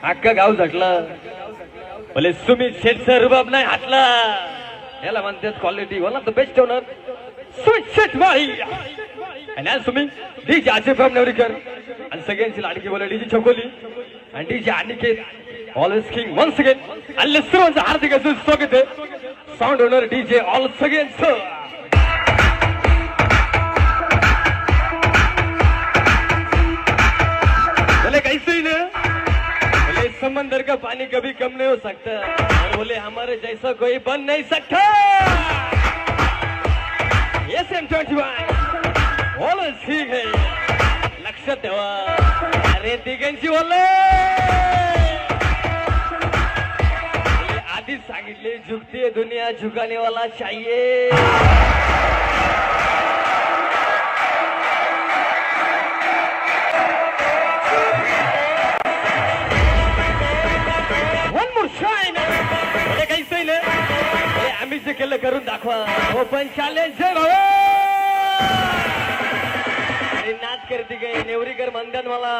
अख्खं गाव झटलं. बोले सुमित शेठचा रुबाब नाही हातला. याला म्हणतात quality. One of the best owner Sumit Sheth भाई. आणि आज तुम्ही डीजे आसिफ नेवरीकर आणि सगळ्यांची लाडकी बोला डीजे छकोली आणि DJ Aniket always king once again. आणि सर्वांचं हार्दिक असं स्वागत आहे. साऊंड ओनर डीजे ऑल सगळ्यांचं. बोले कैसे ही ना. बोले समंदर का पानी कभी कम नहीं हो सकता और बोले हमारे जैसा कोई बन नहीं सकता. येस M21 ऑलवेज ठीक है. लक्षात ठेवा. अरे तिघांची बोलले आधीच सांगितले झुकती दुनिया झुकाने वाला चाहिए. आम्ही जे केलं करून दाखवा. ओपन चॅलेंज नाच करते काय नेवरीकर म्हणतात मला.